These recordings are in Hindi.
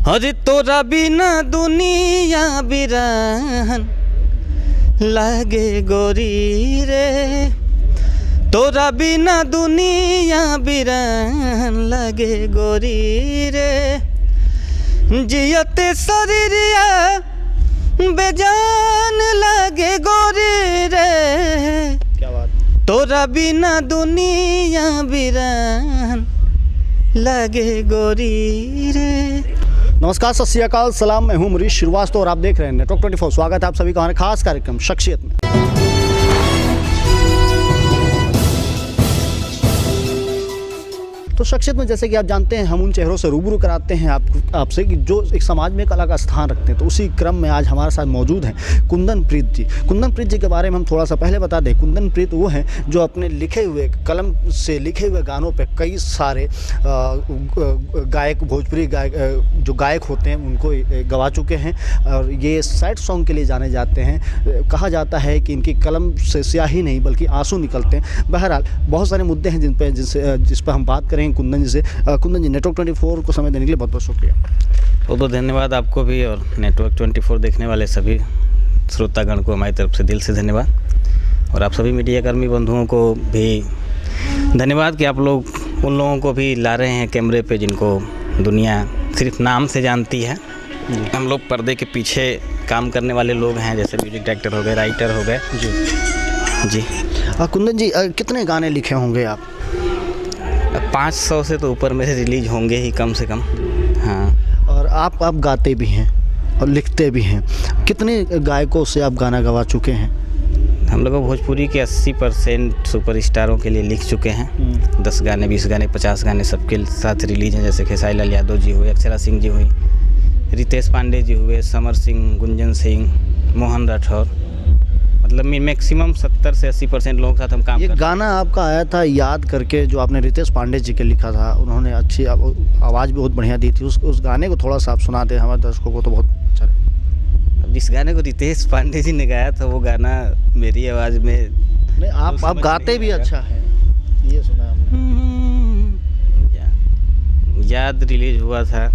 अरे तोरा बिना दुनिया बिरान लागे गोरी रे, तोरा बिना दुनिया बिरान लागे गोरी रे, जियते शरीरिया बेजान लागे गोरी रे। क्या बात। तोरा बिना दुनिया बिरान लागे गोरी रे। नमस्कार, सत श्री अकाल, सलाम। मैं हूं मरीश श्रीवास्तव और आप देख रहे हैं नेटवर्क 24। स्वागत है आप सभी का हमारे खास कार्यक्रम शख्सियत में। तो शख्सियत में जैसे कि आप जानते हैं, हम उन चेहरों से रूबरू कराते हैं आपसे कि जो एक समाज में कला का स्थान रखते हैं। तो उसी क्रम में आज हमारे साथ मौजूद हैं कुंदन प्रीत जी। कुंदन प्रीत जी के बारे में हम थोड़ा सा पहले बता दें। कुंदन प्रीत वो हैं जो अपने लिखे हुए कलम से लिखे हुए गानों पे कई सारे गायक, भोजपुरी गायक जो गायक होते हैं उनको गवा चुके हैं और ये सैड सॉन्ग के लिए जाने जाते हैं। कहा जाता है कि इनकी कलम से स्याही नहीं बल्कि आंसू निकलते हैं। बहरहाल बहुत सारे मुद्दे हैं जिस पर हम बात करेंगे कुंदन जी से। कुंदन जी, नेटवर्क 24 को समय देने के लिए बहुत बहुत शुक्रिया। बहुत बहुत धन्यवाद आपको भी और नेटवर्क 24 देखने वाले सभी श्रोतागण को हमारी तरफ से दिल से धन्यवाद। और आप सभी मीडिया कर्मी बंधुओं को भी धन्यवाद कि आप लोग उन लोगों को भी ला रहे हैं कैमरे पे जिनको दुनिया सिर्फ नाम से जानती है। हम लोग पर्दे के पीछे काम करने वाले लोग हैं, जैसे म्यूजिक डायरेक्टर हो गए, राइटर हो गए। जी कुंदन जी, कितने गाने लिखे होंगे आप? 500 से तो ऊपर मेरे रिलीज होंगे ही कम से कम। हाँ। और आप गाते भी हैं और लिखते भी हैं। कितने गायकों से आप गाना गवा चुके हैं? हम लोग भोजपुरी के 80% सुपरस्टारों के लिए लिख चुके हैं। 10 गाने, 20 गाने, 50 गाने सबके साथ रिलीज हैं। जैसे खेसारी लाल यादव जी हुए, अक्षरा सिंह जी हुई, रितेश पांडे जी हुए, समर सिंह, गुंजन सिंह, मोहन राठौर। मतलब मैक्सिमम 70 से 80% लोगों के साथ हम काम। ये गाना आपका आया था याद करके, जो आपने रितेश पांडे जी के लिखा था। उन्होंने अच्छी आवाज़ भी बहुत बढ़िया दी थी। उस गाने को थोड़ा सा आप सुना दें हमारे दर्शकों को तो बहुत अच्छा लगे। अब जिस गाने को रितेश पांडे जी ने गाया था वो गाना मेरी आवाज़ में नहीं, आप गाते भी अच्छा है, ये सुना हमने। याद रिलीज हुआ था,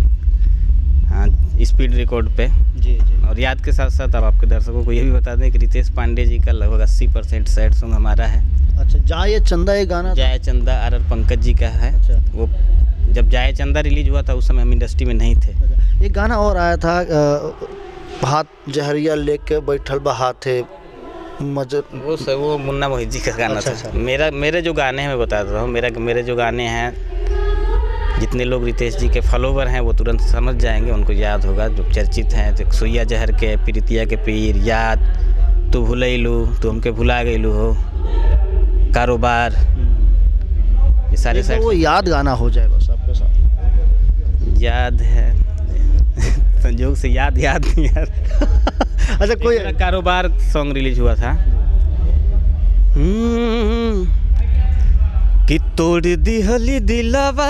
हाँ, स्पीड रिकॉर्ड पे। जी। और याद के साथ साथ अब आपके दर्शकों को ये भी बता दें कि रितेश पांडे जी का लगभग 80% सैड सॉन्ग हमारा है। अच्छा, जाए चंदा ये गाना? जाए चंदा आर पंकज जी का है। अच्छा। वो जब जाए चंदा रिलीज हुआ था उस समय हम इंडस्ट्री में नहीं थे। एक गाना और आया था, हाथ जहरिया लेके बैठल बहा थे वो मुन्ना मोहित जी का गाना था। मेरे जो गाने हैं मैं बता रहा हूँ, मेरे जो गाने हैं, जितने लोग रितेश जी के फॉलोवर हैं वो तुरंत समझ जाएंगे, उनको याद होगा। जो चर्चित हैं, जो सुइया जहर के, प्रीतिया के पीर, याद, तू भुलैलू, तू हमके भुला गईलू हो, कारोबार, ये सारे तो वो याद गाना हो जाए बस आपके साथ। याद है संजोग से याद नहीं यार। अच्छा, कोई कारोबार सॉन्ग रिलीज हुआ था कि तोड़ दिहली दिलवा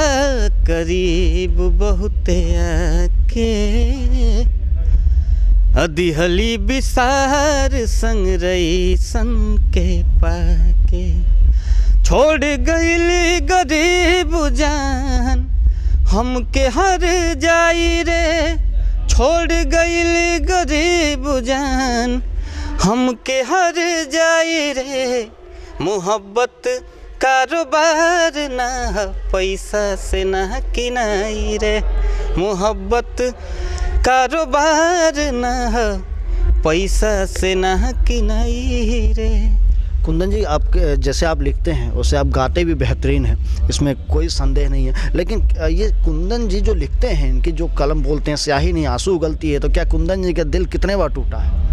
करीब बहुते आके, दिहली बिसार संग रही सन के पाके, छोड़ गईली गरीब जान हमके हर जाई रे, छोड़ गईली गरीब जान हमके हर जाई रे, मोहब्बत कारोबार ना पैसा से ना किनाई रे, मोहब्बत कारोबार ना पैसा से ना किनाई रे। कुंदन जी, आप जैसे आप लिखते हैं वैसे आप गाते भी बेहतरीन हैं, इसमें कोई संदेह नहीं है। लेकिन ये कुंदन जी जो लिखते हैं, इनकी जो कलम बोलते हैं स्याही नहीं आंसू उगलती है, तो क्या कुंदन जी का दिल कितने बार टूटा है?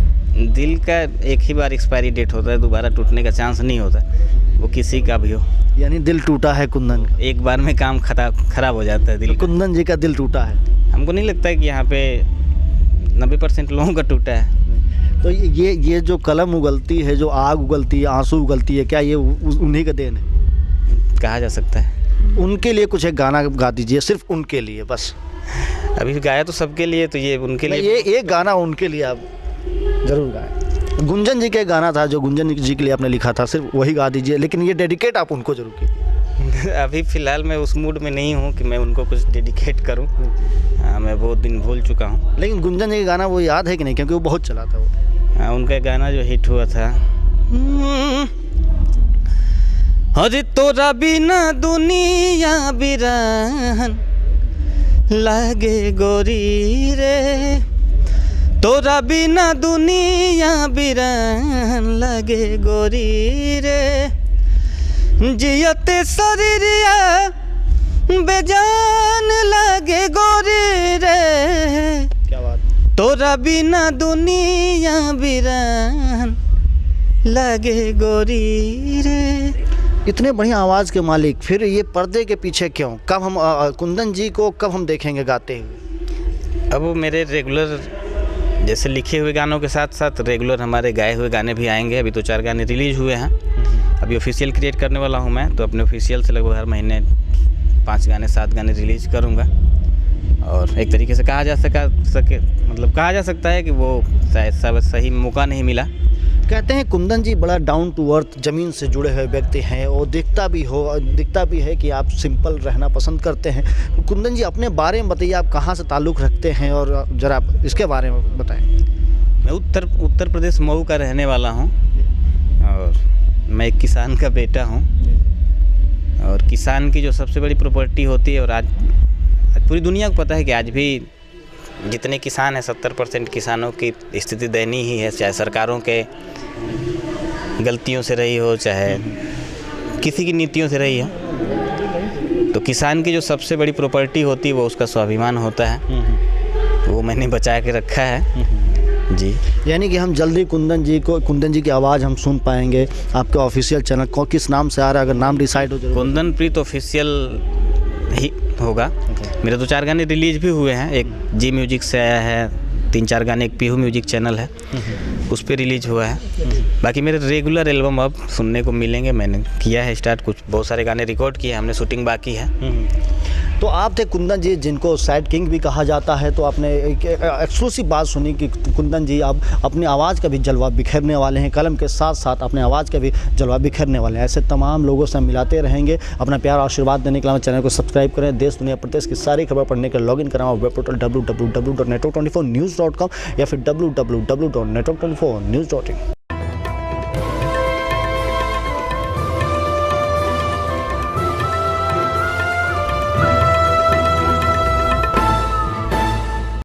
दिल का एक ही बार एक्सपायरी डेट होता है, दोबारा टूटने का चांस नहीं होता, वो किसी का भी हो। यानी दिल टूटा है कुंदन का? एक बार में काम खराब हो जाता है दिल। तो कुंदन जी का दिल टूटा है? हमको नहीं लगता है कि यहाँ पे 90% लोगों का टूटा है। तो ये जो कलम उगलती है, जो आग उगलती है, आंसू उगलती है, क्या ये उन्हीं का देन है? कहा जा सकता है। उनके लिए कुछ एक गाना गा दीजिए, सिर्फ उनके लिए बस। अभी गाया तो सबके लिए, तो ये उनके लिए। ये एक गाना उनके लिए आप ज़रूर गाएं। गुंजन जी का गाना था जो गुंजन जी के लिए आपने लिखा था, सिर्फ वही गा दीजिए, लेकिन ये डेडिकेट आप उनको जरूर कीजिए। अभी फ़िलहाल मैं उस मूड में नहीं हूँ कि मैं उनको कुछ डेडिकेट करूँ। हाँ, मैं बहुत दिन भूल चुका हूँ। लेकिन गुंजन जी का गाना वो याद है कि नहीं, क्योंकि वो बहुत चला था वो। हाँ, उनका गाना जो हिट हुआ था, अरे तोरा बिना दुनिया बिरान लागे गोरी रे, तोरा बिना दुनिया बिरान लागे गोरी रे, जियते शरीरिया बेजान लागे गोरी रे, क्या बात। तोरा बिना दुनिया बिरान लागे गोरी रे। इतने बढ़िया आवाज़ के मालिक, फिर ये पर्दे के पीछे क्यों? कब हम कुंदन जी को कब हम देखेंगे गाते हुए? अब वो मेरे रेगुलर जैसे लिखे हुए गानों के साथ साथ रेगुलर हमारे गाए हुए गाने भी आएंगे। अभी तो 4 गाने रिलीज़ हुए हैं। अभी ऑफिशियल क्रिएट करने वाला हूँ मैं, तो अपने ऑफिशियल से लगभग हर महीने 5 गाने 7 गाने रिलीज़ करूँगा। और एक तरीके से कहा जा सकता है कि वो शायद सही मौका नहीं मिला। कहते हैं कुंदन जी बड़ा डाउन टू अर्थ, ज़मीन से जुड़े हुए व्यक्ति हैं, और दिखता भी है कि आप सिंपल रहना पसंद करते हैं। कुंदन जी अपने बारे में बताइए, आप कहाँ से ताल्लुक़ रखते हैं, और ज़रा इसके बारे में बताएं। मैं उत्तर प्रदेश मऊ का रहने वाला हूँ, और मैं एक किसान का बेटा हूँ। और किसान की जो सबसे बड़ी प्रॉपर्टी होती है, और आज पूरी दुनिया को पता है कि आज भी जितने किसान हैं 70% किसानों की स्थिति दयनीय ही है, चाहे सरकारों के गलतियों से रही हो, चाहे किसी की नीतियों से रही हो। तो किसान की जो सबसे बड़ी प्रॉपर्टी होती है वो उसका स्वाभिमान होता है, वो मैंने बचा के रखा है जी। यानी कि हम जल्दी कुंदन जी की आवाज़ हम सुन पाएंगे। आपके ऑफिशियल चैनल को किस नाम से आ रहा है, अगर नाम डिसाइड हो जाए? कुंदन प्रीत ऑफिशियल ही होगा। मेरे 2-4 गाने रिलीज भी हुए हैं। एक जी म्यूजिक से आया है 3-4 गाने, एक पीहू म्यूजिक चैनल है उस पर रिलीज हुआ है। बाकी मेरे रेगुलर एल्बम अब सुनने को मिलेंगे। मैंने किया है स्टार्ट, बहुत सारे गाने रिकॉर्ड किए हैं हमने, शूटिंग बाकी है। तो आप थे कुंदन जी, जिनको सैड किंग भी कहा जाता है। तो आपने एक एक्सक्लूसिव बात सुनी कि कुंदन जी आप अपनी आवाज़ का भी जलवा बिखेरने वाले हैं, कलम के साथ साथ अपने आवाज़ का भी जलवा बिखेरने वाले हैं। ऐसे तमाम लोगों से हम मिलाते रहेंगे। अपना प्यार और आशीर्वाद देने के लिए चैनल को सब्सक्राइब करें। देश दुनिया प्रदेश की सारी खबर पढ़ने के लिए लॉगिन करें वेब पोर्टल www.network24news.com या फिर www.network24news.in।